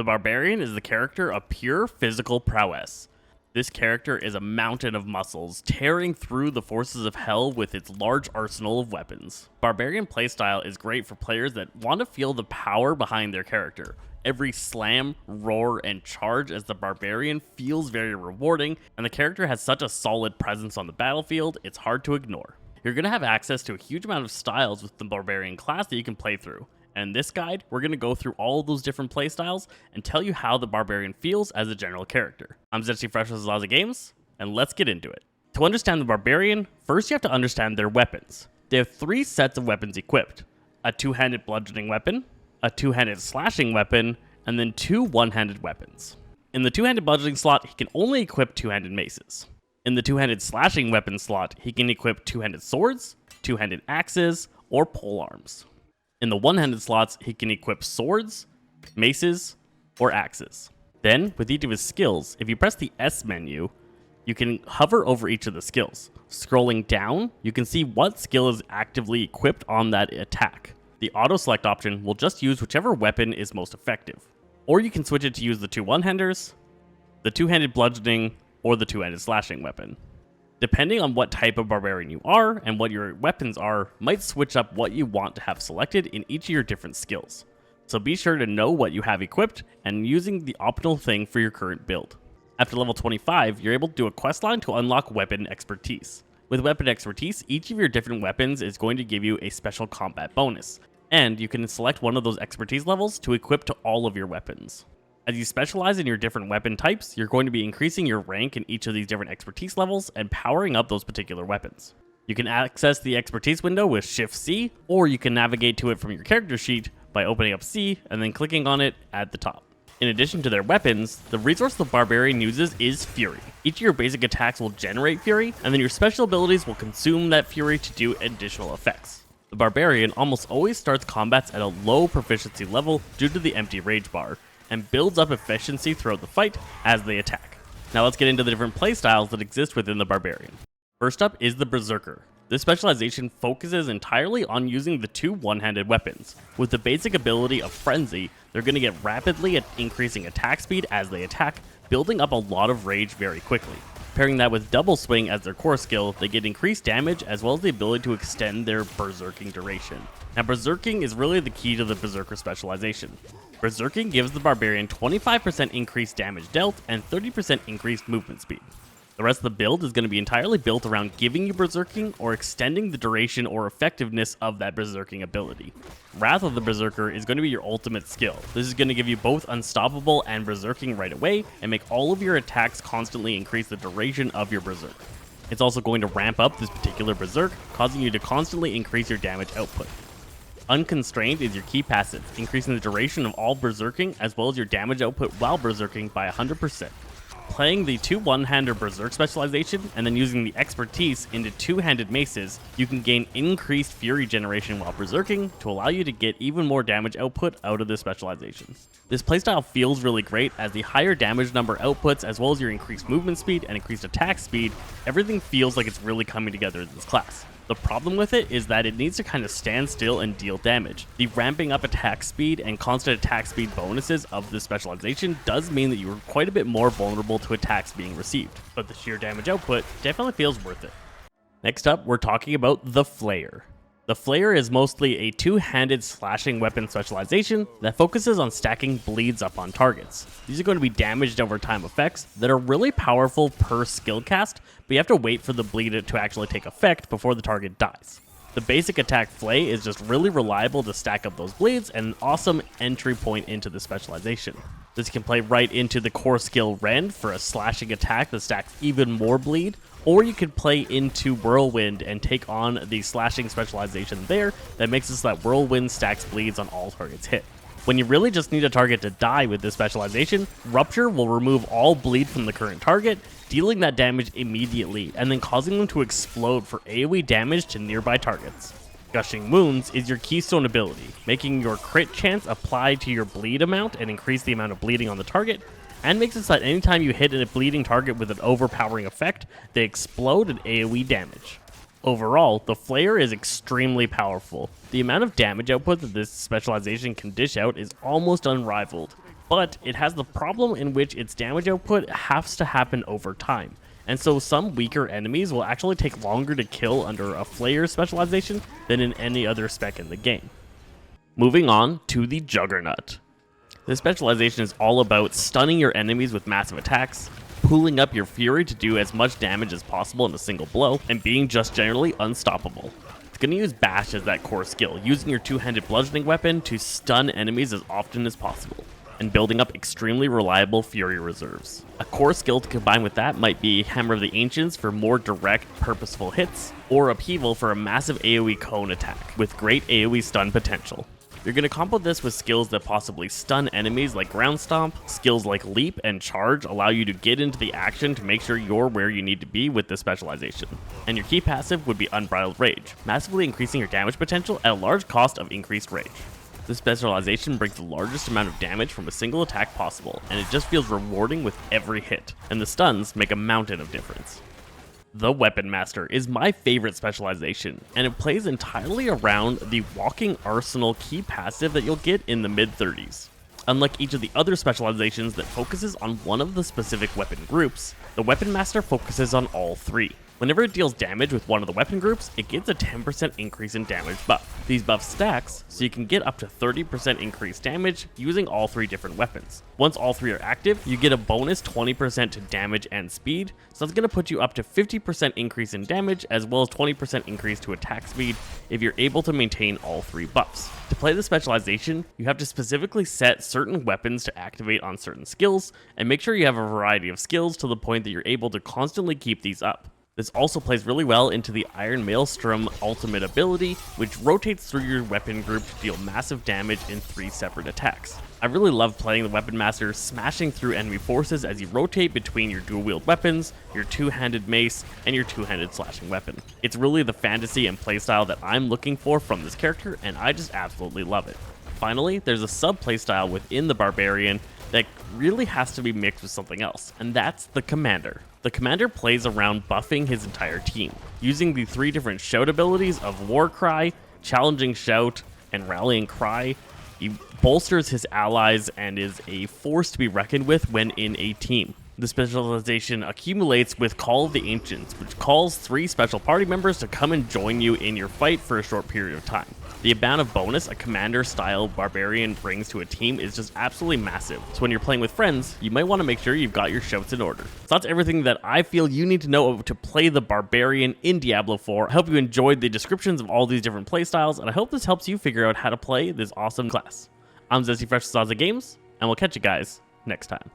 The Barbarian is the character of pure physical prowess. This character is a mountain of muscles, tearing through the forces of hell with its large arsenal of weapons. Barbarian playstyle is great for players that want to feel the power behind their character. Every slam, roar, and charge as the Barbarian feels very rewarding, and the character has such a solid presence on the battlefield, it's hard to ignore. You're going to have access to a huge amount of styles with the Barbarian class that you can play through. And in this guide, we're going to go through all of those different playstyles and tell you how the Barbarian feels as a general character. I'm Zetchi Fresh with Laza Games, and let's get into it. To understand the Barbarian, first you have to understand their weapons. They have 3 sets of weapons equipped: a 2-handed bludgeoning weapon, a 2-handed slashing weapon, and then 2 1-handed weapons. In the 2-handed bludgeoning slot, he can only equip 2-handed maces. In the 2-handed slashing weapon slot, he can equip 2-handed swords, 2-handed axes, or polearms. In the 1-handed slots, he can equip swords, maces, or axes. Then, with each of his skills, if you press the S menu, you can hover over each of the skills. Scrolling down, you can see what skill is actively equipped on that attack. The auto-select option will just use whichever weapon is most effective. Or you can switch it to use the 2 1-handers, the 2-handed bludgeoning, or the 2-handed slashing weapon. Depending on what type of Barbarian you are and what your weapons are, might switch up what you want to have selected in each of your different skills. So be sure to know what you have equipped and using the optimal thing for your current build. After level 25, you're able to do a questline to unlock weapon expertise. With weapon expertise, each of your different weapons is going to give you a special combat bonus, and you can select one of those expertise levels to equip to all of your weapons. As you specialize in your different weapon types, you're going to be increasing your rank in each of these different expertise levels and powering up those particular weapons. You can access the expertise window with Shift-C, or you can navigate to it from your character sheet by opening up C and then clicking on it at the top. In addition to their weapons, the resource the Barbarian uses is Fury. Each of your basic attacks will generate Fury, and then your special abilities will consume that Fury to do additional effects. The Barbarian almost always starts combats at a low proficiency level due to the empty rage bar, and builds up efficiency throughout the fight as they attack. Now let's get into the different playstyles that exist within the Barbarian. First up is the Berserker. This specialization focuses entirely on using the 2 1-handed weapons. With the basic ability of Frenzy, they're going to get rapidly at increasing attack speed as they attack, building up a lot of rage very quickly. Pairing that with Double Swing as their core skill, they get increased damage as well as the ability to extend their berserking duration. Now berserking is really the key to the Berserker specialization. Berserking gives the Barbarian 25% increased damage dealt and 30% increased movement speed. The rest of the build is going to be entirely built around giving you berserking or extending the duration or effectiveness of that berserking ability. Wrath of the Berserker is going to be your ultimate skill. This is going to give you both unstoppable and berserking right away and make all of your attacks constantly increase the duration of your berserk. It's also going to ramp up this particular berserk, causing you to constantly increase your damage output. Unconstrained is your key passive, increasing the duration of all berserking as well as your damage output while berserking by 100%. Playing the 2 1-hander berserk specialization and then using the expertise into 2-handed maces, you can gain increased fury generation while berserking to allow you to get even more damage output out of this specialization. This playstyle feels really great as the higher damage number outputs as well as your increased movement speed and increased attack speed, everything feels like it's really coming together in this class. The problem with it is that it needs to kind of stand still and deal damage. The ramping up attack speed and constant attack speed bonuses of this specialization does mean that you are quite a bit more vulnerable to attacks being received, but the sheer damage output definitely feels worth it. Next up, we're talking about the Flayer. The Flayer is mostly a 2-handed slashing weapon specialization that focuses on stacking bleeds up on targets. These are going to be damaged over time effects that are really powerful per skill cast, but you have to wait for the bleed to actually take effect before the target dies. The basic attack Flay is just really reliable to stack up those bleeds and an awesome entry point into the specialization. This can play right into the core skill Rend for a slashing attack that stacks even more bleed, or you could play into Whirlwind and take on the slashing specialization there that makes it so that Whirlwind stacks bleeds on all targets hit. When you really just need a target to die with this specialization, Rupture will remove all bleed from the current target, dealing that damage immediately and then causing them to explode for AoE damage to nearby targets. Gushing Wounds is your keystone ability, making your crit chance apply to your bleed amount and increase the amount of bleeding on the target, and makes it so that anytime you hit a bleeding target with an overpowering effect, they explode and AoE damage. Overall, the Flayer is extremely powerful. The amount of damage output that this specialization can dish out is almost unrivaled. but it has the problem in which its damage output has to happen over time. And so some weaker enemies will actually take longer to kill under a Flayer specialization than in any other spec in the game. Moving on to the Juggernaut. This specialization is all about stunning your enemies with massive attacks, pooling up your fury to do as much damage as possible in a single blow, and being just generally unstoppable. It's going to use Bash as that core skill, using your two-handed bludgeoning weapon to stun enemies as often as possible, and building up extremely reliable fury reserves. A core skill to combine with that might be Hammer of the Ancients for more direct, purposeful hits, or Upheaval for a massive AoE cone attack with great AoE stun potential. You're going to combo this with skills that possibly stun enemies like Ground Stomp. Skills like Leap and Charge allow you to get into the action to make sure you're where you need to be with this specialization. And your key passive would be Unbridled Rage, massively increasing your damage potential at a large cost of increased rage. This specialization brings the largest amount of damage from a single attack possible, and it just feels rewarding with every hit, and the stuns make a mountain of difference. The Weapon Master is my favorite specialization, and it plays entirely around the Walking Arsenal key passive that you'll get in the mid-30s. Unlike each of the other specializations that focuses on one of the specific weapon groups, the Weapon Master focuses on all three. Whenever it deals damage with one of the weapon groups, it gets a 10% increase in damage buff. These buffs stacks, so you can get up to 30% increased damage using all three different weapons. Once all three are active, you get a bonus 20% to damage and speed, so it's going to put you up to 50% increase in damage as well as 20% increase to attack speed if you're able to maintain all three buffs. To play the specialization, you have to specifically set certain weapons to activate on certain skills, and make sure you have a variety of skills to the point that you're able to constantly keep these up. This also plays really well into the Iron Maelstrom ultimate ability, which rotates through your weapon group to deal massive damage in 3 separate attacks. I really love playing the Weapon Master, smashing through enemy forces as you rotate between your dual-wield weapons, your two-handed mace, and your two-handed slashing weapon. It's really the fantasy and playstyle that I'm looking for from this character, and I just absolutely love it. Finally, there's a sub-playstyle within the Barbarian that really has to be mixed with something else, and that's the Commander. The Commander plays around buffing his entire team, using the 3 different shout abilities of War Cry, Challenging Shout, and Rallying Cry. He bolsters his allies and is a force to be reckoned with when in a team. The specialization accumulates with Call of the Ancients, which calls 3 special party members to come and join you in your fight for a short period of time. The amount of bonus a Commander-style Barbarian brings to a team is just absolutely massive, so when you're playing with friends, you might want to make sure you've got your shouts in order. So that's everything that I feel you need to know to play the Barbarian in Diablo 4. I hope you enjoyed the descriptions of all these different playstyles, and I hope this helps you figure out how to play this awesome class. I'm Zesty Fresh with Zaza Games, and we'll catch you guys next time.